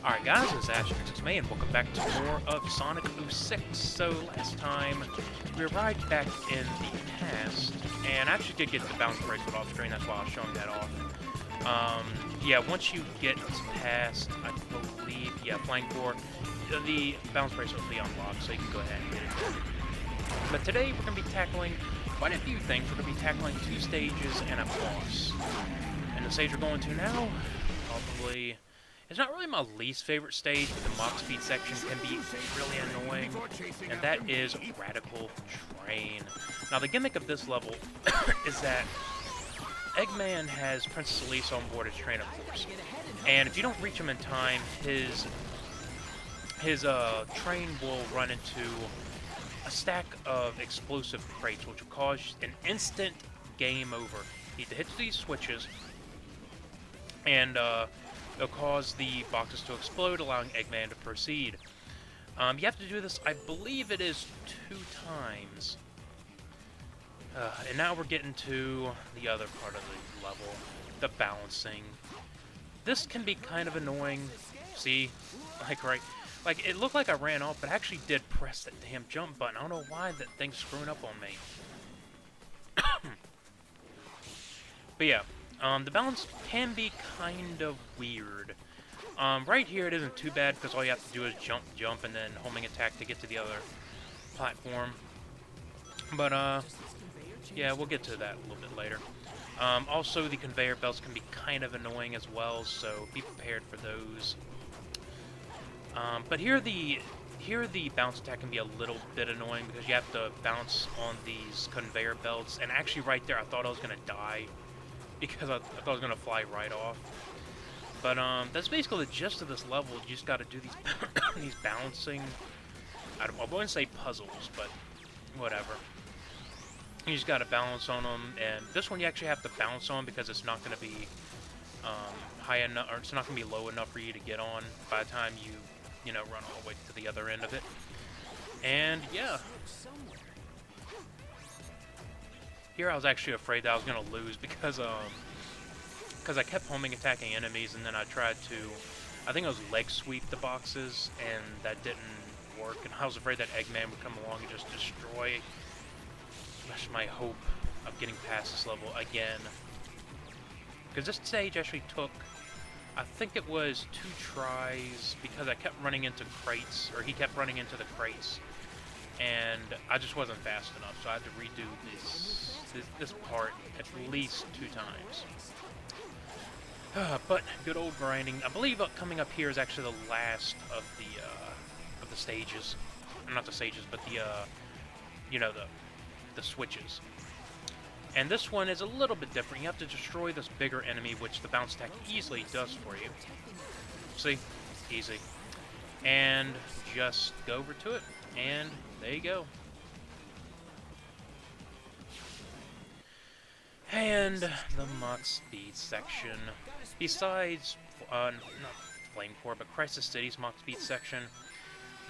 Alright guys, it's Ash6May and welcome back to more of Sonic 06. So last time, we arrived back in the past, and I actually did get the bounce bracelet off screen, that's why I was showing that off. Yeah, once you get past, I believe, yeah, Flying 4, the bounce bracelet will be unlocked, so you can go ahead and get it. But today, we're going to be tackling quite a few things. We're going to be tackling 2 stages and a boss. And the stage we're going to now, probably... It's not really my least favorite stage, but the mach speed section can be really annoying, and that is Radical Train. Now, the gimmick of this level is that Eggman has Princess Elise on board his train, of course, and if you don't reach him in time, his train will run into a stack of explosive crates, which will cause an instant game over. You need to hit these switches, and it'll cause the boxes to explode, allowing Eggman to proceed. You have to do this, I believe it is 2 times. And now we're getting to the other part of the level, the balancing. This can be kind of annoying. See, like it looked like I ran off, but I actually did press that damn jump button. I don't know why that thing's screwing up on me. But yeah. The balance can be kind of weird. Right here it isn't too bad because all you have to do is jump, and then homing attack to get to the other platform. But, yeah, we'll get to that a little bit later. Also, the conveyor belts can be kind of annoying as well, so be prepared for those. But here the bounce attack can be a little bit annoying because you have to bounce on these conveyor belts, and actually right there I thought I was going to die, because I thought I was going to fly right off. But, that's basically the gist of this level. You just got to do these these bouncing, I wouldn't say puzzles, but whatever. You just got to balance on them, and this one you actually have to bounce on because it's not going to be high enough, or it's not going to be low enough for you to get on by the time you know, run all the way to the other end of it. And, yeah. Here I was actually afraid that I was going to lose because I kept homing attacking enemies, and then I tried to, I think it was leg sweep the boxes, and that didn't work, and I was afraid that Eggman would come along and just destroy my hope of getting past this level again. Because this stage actually took, I think it was 2 tries, because I kept running into crates, or he kept running into the crates, and I just wasn't fast enough, so I had to redo this part at least 2 times. But good old grinding. I believe coming up here is actually the last of the stages. Not the stages, but the you know, the switches. And this one is a little bit different. You have to destroy this bigger enemy, which the bounce attack easily does for you. See, easy. And just go over to it, and there you go. And the mach speed section. Besides, not Flame Core, but Crisis City's mach speed section,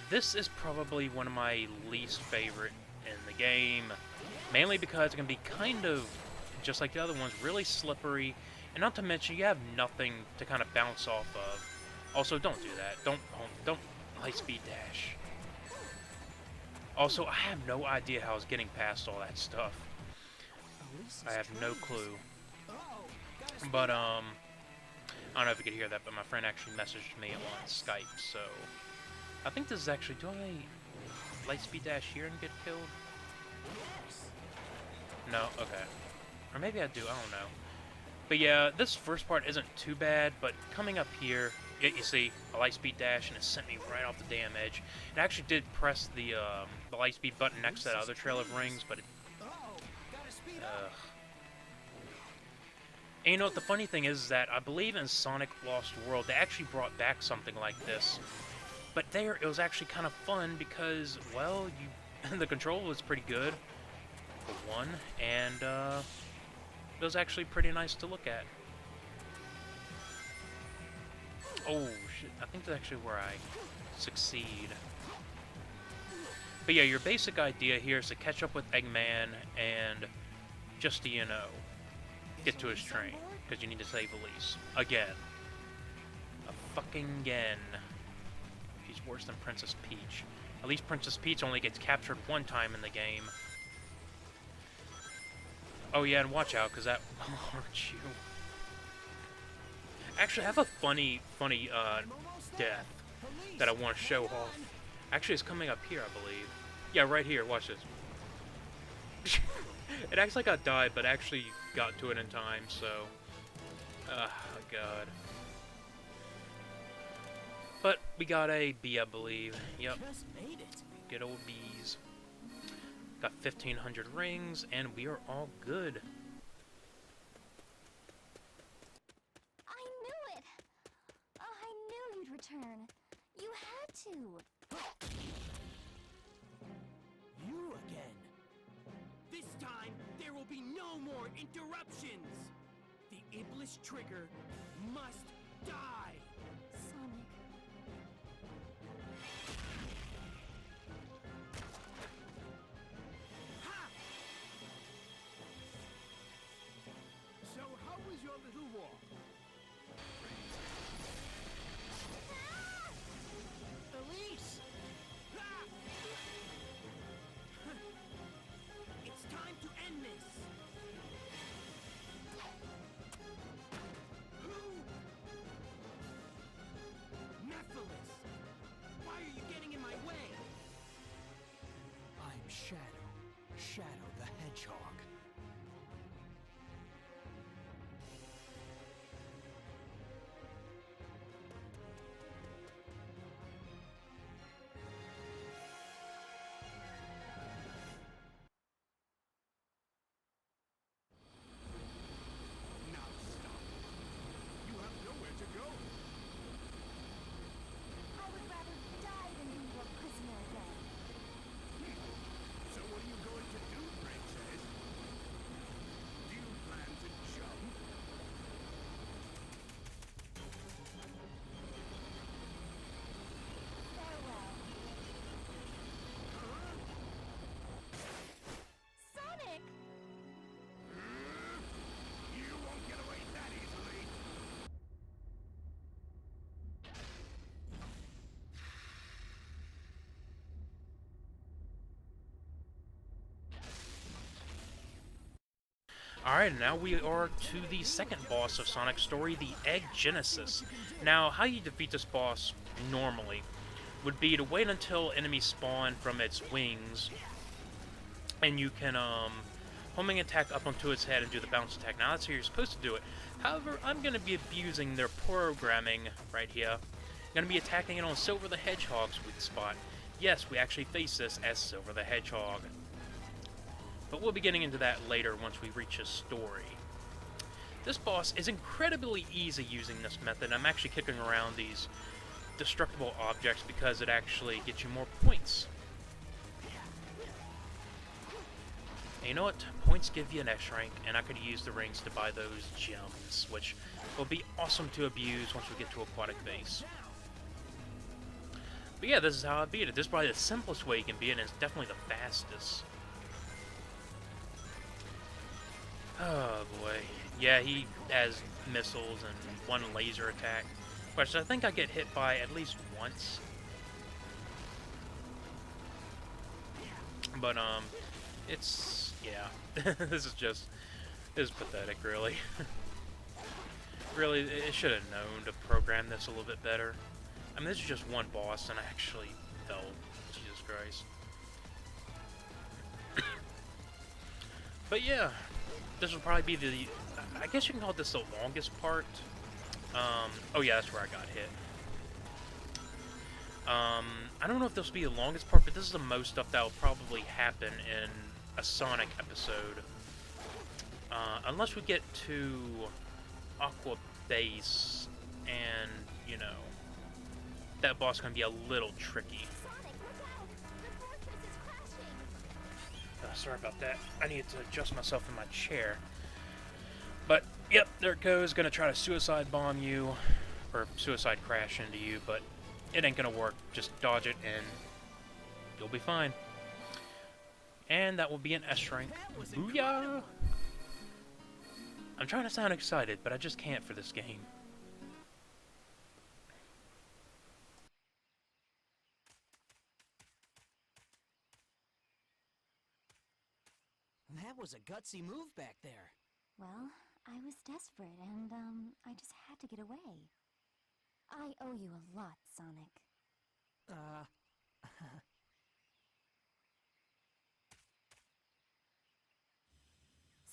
this is probably one of my least favorite in the game. Mainly because it can be kind of, just like the other ones, really slippery. And not to mention, you have nothing to kind of bounce off of. Also, don't do that. Don't high speed dash. Also, I have no idea how I was getting past all that stuff. I have no clue. But, I don't know if you could hear that, but my friend actually messaged me on Skype, so... I think this is actually... Do I light speed dash here and get killed? No? Okay. Or maybe I do, I don't know. But yeah, this first part isn't too bad, but coming up here, you see, a light speed dash, and it sent me right off the damn edge. It actually did press the light speed button next to that other trail of rings, but it... And you know what, the funny thing is that I believe in Sonic Lost World, they actually brought back something like this. But there, it was actually kind of fun because, well, the control was pretty good, for one, and it was actually pretty nice to look at. Oh, shit, I think that's actually where I succeed. But yeah, your basic idea here is to catch up with Eggman and just to, you know, get to his train, because you need to save Elise. Again. A fucking again. She's worse than Princess Peach. At least Princess Peach only gets captured one time in the game. Oh yeah, and watch out, because that will hurt you. Actually, I have a funny death that I want to show off. Actually, it's coming up here, I believe. Yeah, right here. Watch this. It acts like I died, but actually got to it in time, so... oh, God. But we got a B, I believe. Yep. Good old B's. Got 1,500 rings, and we are all good. I knew it! Oh, I knew you'd return. You had to. You again. This time, there will be no more interruptions. The Iblis trigger must die. Sonic. Ha! So how was your little walk? Elise! Ah! It's time to end this. Nephilis! Why are you getting in my way? I'm Shadow the Hedgehog. Now stop. You have nowhere to go. I would rather die than be your prisoner again. So what are you going to do, Princess? Do you plan to jump? Farewell. Sonic! You won't get away that easily. Alright, now we are to the second boss of Sonic's story, the Egg Genesis. Now, how you defeat this boss normally would be to wait until enemies spawn from its wings, and you can homing attack up onto its head and do the bounce attack. Now that's how you're supposed to do it. However, I'm going to be abusing their programming right here. I'm going to be attacking it on Silver the Hedgehog's weak spot. Yes, we actually face this as Silver the Hedgehog. But we'll be getting into that later once we reach his story. This boss is incredibly easy using this method. I'm actually kicking around these destructible objects because it actually gets you more points. And you know what? Points give you an S rank, and I could use the rings to buy those gems, which will be awesome to abuse once we get to Aquatic Base. But yeah, this is how I beat it. This is probably the simplest way you can beat it, and it's definitely the fastest. Oh boy. Yeah, he has missiles and one laser attack. Which I think I get hit by at least once. But, it's... yeah. This is pathetic, really. Really, it should have known to program this a little bit better. I mean, this is just one boss, and I actually fell. Jesus Christ. But yeah, this will probably be the... I guess you can call this the longest part. Oh yeah, that's where I got hit. I don't know if this will be the longest part, but this is the most stuff that will probably happen in a Sonic episode. Unless we get to Aqua Base, and, you know, that boss can be a little tricky. Sonic, look out! The fortress is crashing! Sorry about that. I need to adjust myself in my chair. But, yep, there it goes. Gonna try to suicide bomb you, or suicide crash into you, but it ain't gonna work. Just dodge it and you'll be fine. And that will be an S rank. Booyah! I'm trying to sound excited, but I just can't for this game. That was a gutsy move back there. Well, I was desperate and, I just had to get away. I owe you a lot, Sonic.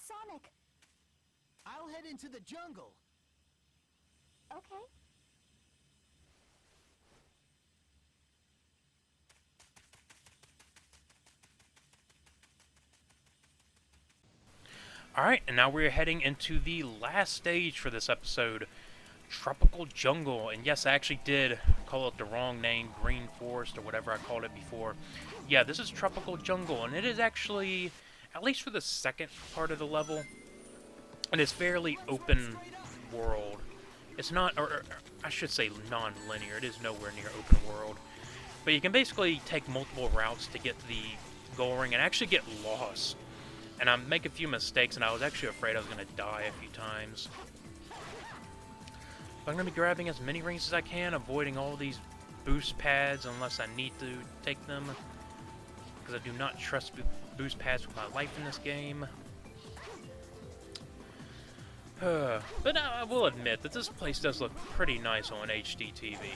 Sonic! I'll head into the jungle. Okay. Alright, and now we're heading into the last stage for this episode, Tropical Jungle. And yes, I actually did call it the wrong name, Green Forest, or whatever I called it before. Yeah, this is Tropical Jungle, and it is actually, at least for the second part of the level, it is fairly open world. It's not, or I should say non-linear, it is nowhere near open world. But you can basically take multiple routes to get to the goal ring and actually get lost. And I make a few mistakes, and I was actually afraid I was going to die a few times. But I'm going to be grabbing as many rings as I can, avoiding all these boost pads unless I need to take them. Because I do not trust boost pads with my life in this game. But I will admit that this place does look pretty nice on HD TV.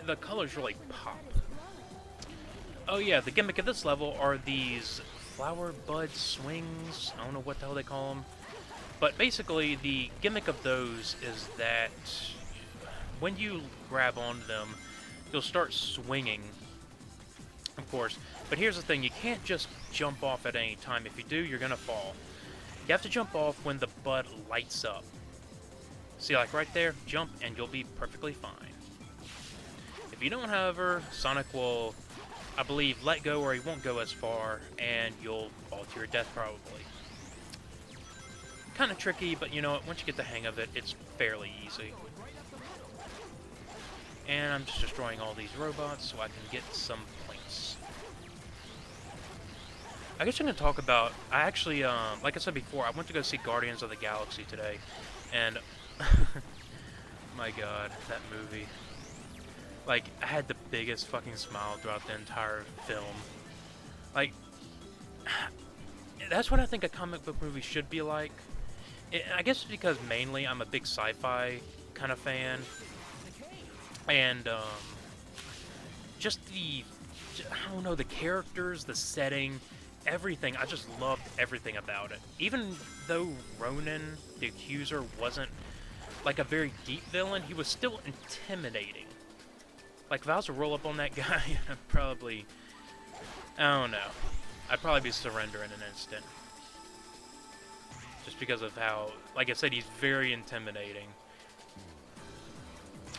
The colors really pop. Oh yeah, the gimmick of this level are these flower bud swings. I don't know what the hell they call them. But basically, the gimmick of those is that when you grab onto them, you'll start swinging, of course. But here's the thing, you can't just jump off at any time. If you do, you're gonna fall. You have to jump off when the bud lights up. See, like right there, jump and you'll be perfectly fine. If you don't, however, Sonic will, I believe, let go or he won't go as far, and you'll fall to your death probably. Kind of tricky, but you know what, once you get the hang of it, it's fairly easy. And I'm just destroying all these robots so I can get some points. I guess I'm going to talk about, I actually, like I said before, I went to go see Guardians of the Galaxy today, and, my god, that movie. Like, I had the biggest fucking smile throughout the entire film. Like, that's what I think a comic book movie should be like. I guess it's because mainly I'm a big sci-fi kind of fan. And, just the, I don't know, the characters, the setting, everything. I just loved everything about it. Even though Ronan, the Accuser, wasn't, like, a very deep villain, he was still intimidating. Like, if I was to roll up on that guy, I'd probably, I don't know, I'd probably be surrendering in an instant. Just because of how, like I said, he's very intimidating.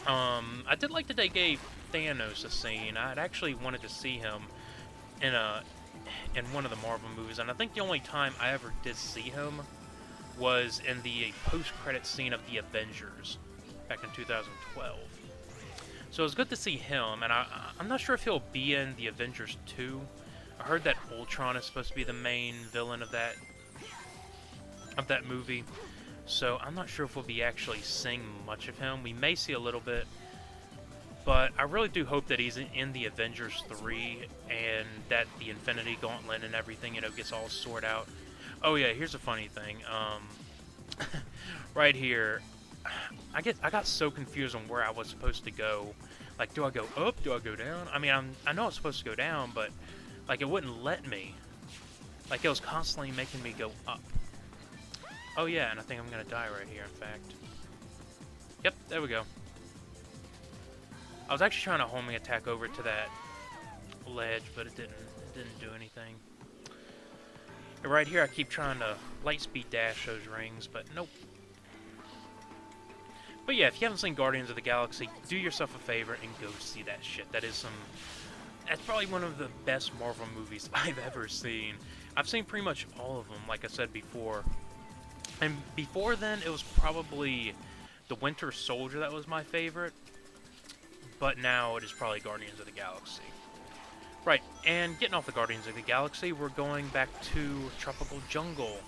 I did like that they gave Thanos a scene. I'd actually wanted to see him in one of the Marvel movies, and I think the only time I ever did see him was in the post-credit scene of The Avengers back in 2012. So it was good to see him, and I'm not sure if he'll be in The Avengers 2. I heard that Ultron is supposed to be the main villain of that movie. So I'm not sure if we'll be actually seeing much of him. We may see a little bit, but I really do hope that he's in the Avengers 3 and that the Infinity Gauntlet and everything, you know, gets all sorted out. Oh yeah, here's a funny thing. Right here, I got so confused on where I was supposed to go. Like, do I go up? Do I go down? I mean, I know I was supposed to go down, but like it wouldn't let me. Like it was constantly making me go up. Oh yeah, and I think I'm gonna die right here, in fact. Yep, there we go. I was actually trying to homing attack over to that ledge, but it didn't do anything. And right here, I keep trying to light speed dash those rings, but nope. But yeah, if you haven't seen Guardians of the Galaxy, do yourself a favor and go see that shit. That's probably one of the best Marvel movies I've ever seen. I've seen pretty much all of them, like I said before. And before then, it was probably The Winter Soldier that was my favorite. But now it is probably Guardians of the Galaxy. Right, and getting off the Guardians of the Galaxy, we're going back to Tropical Jungle,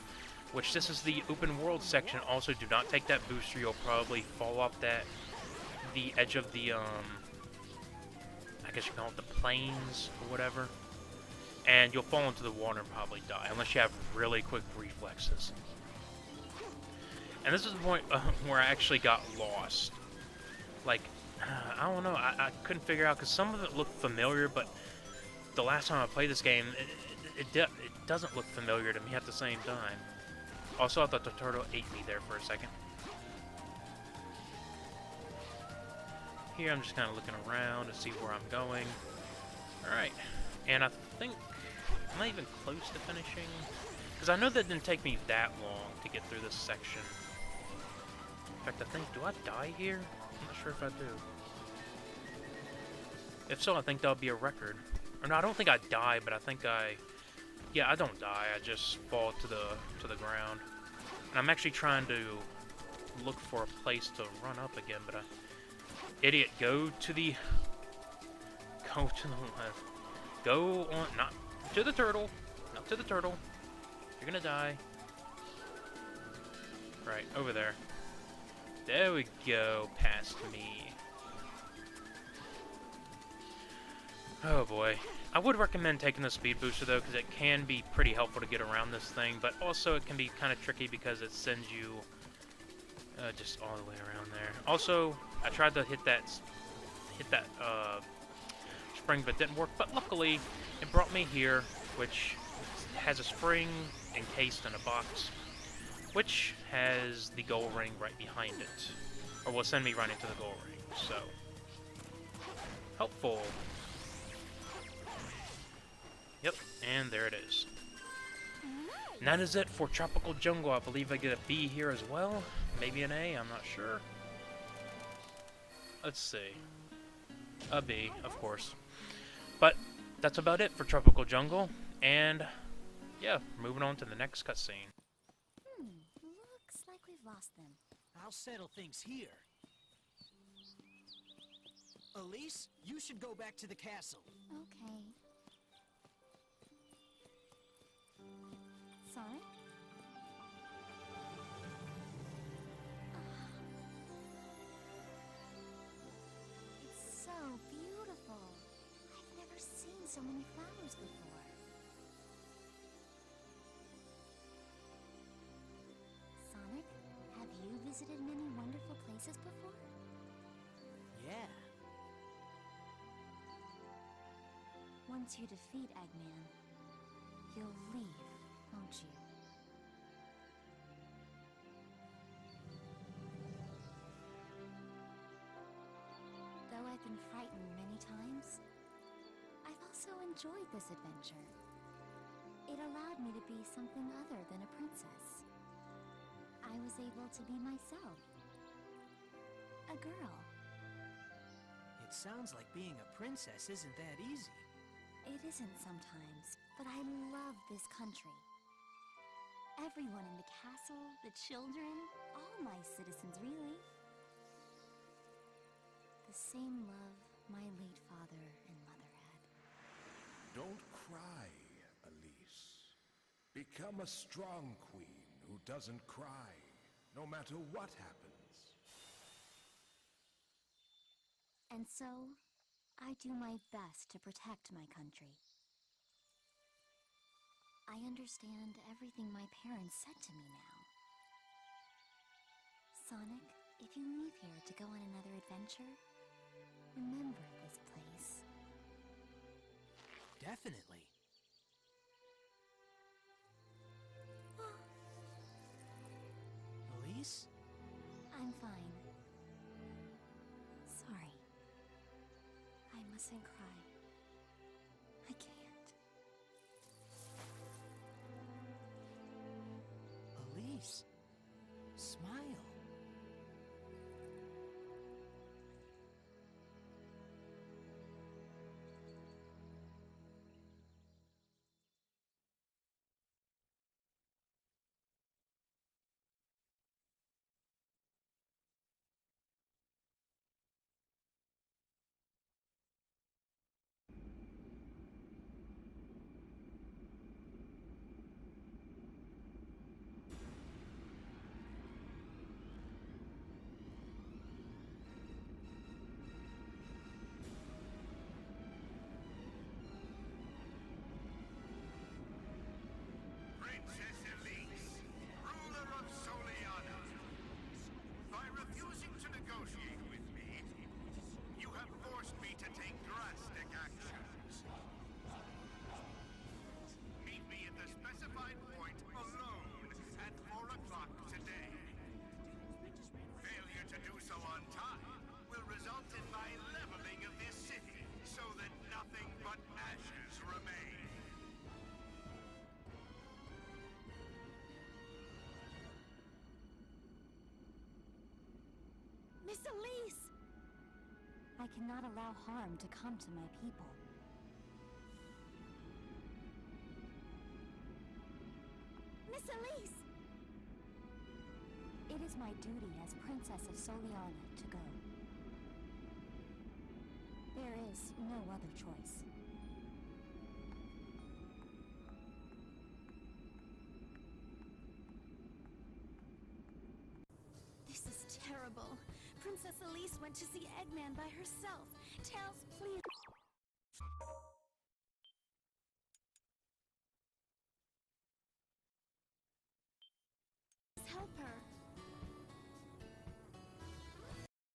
which this is the open world section. Also, do not take that booster. You'll probably fall off the edge of the, I guess you call it the plains or whatever. and you'll fall into the water and probably die, unless you have really quick reflexes. And this is the point where I actually got lost. Like, I don't know, I couldn't figure out, because some of it looked familiar, but the last time I played this game, it doesn't look familiar to me at the same time. Also, I thought the turtle ate me there for a second. Here, I'm just kind of looking around to see where I'm going. Alright, and I think, am I even close to finishing? Because I know that didn't take me that long to get through this section. In fact, I think, do I die here? I'm not sure if I do. If so, I think that'll be a record. Or no, I don't think I die, but I think yeah, I don't die. I just fall to the ground. And I'm actually trying to look for a place to run up again, but idiot, go to the left. Go on, not to the turtle. Not to the turtle. You're gonna die. Right, over there. There we go, past me. Oh boy. I would recommend taking the speed booster though, because it can be pretty helpful to get around this thing, but also it can be kind of tricky because it sends you just all the way around there. Also, I tried to hit that spring, but it didn't work. But luckily, it brought me here, which has a spring encased in a box, which has the gold ring right behind it, or will send me right into the gold ring. So helpful. Yep, and there it is. And that is it for Tropical Jungle. I believe I get a B here as well. Maybe an A, I'm not sure. Let's see. A B, of course. But that's about it for Tropical Jungle. And yeah, moving on to the next cutscene. Looks like we've lost them. I'll settle things here. Elise, you should go back to the castle. Okay. Sonic? It's so beautiful. I've never seen so many flowers before. Sonic, have you visited many wonderful places before? Yeah. Once you defeat Eggman, you'll leave, won't you? Though I've been frightened many times, I've also enjoyed this adventure. It allowed me to be something other than a princess. I was able to be myself. A girl. It sounds like being a princess isn't that easy. It isn't sometimes, but I love this country. Everyone in the castle, the children, all my citizens really. The same love my late father and mother had. Don't cry, Elise. Become a strong queen who doesn't cry, no matter what happens. And so, I do my best to protect my country. I understand everything my parents said to me now. Sonic, if you leave here to go on another adventure, remember this place. Definitely. Elise? I'm fine. Sorry. I mustn't cry. I can't. Elise? Smile. I cannot allow harm to come to my people. Miss Elise! It is my duty as Princess of Soliana to go. There is no other choice. This is terrible. Princess Elise went to see Eggman by herself. Tails, please.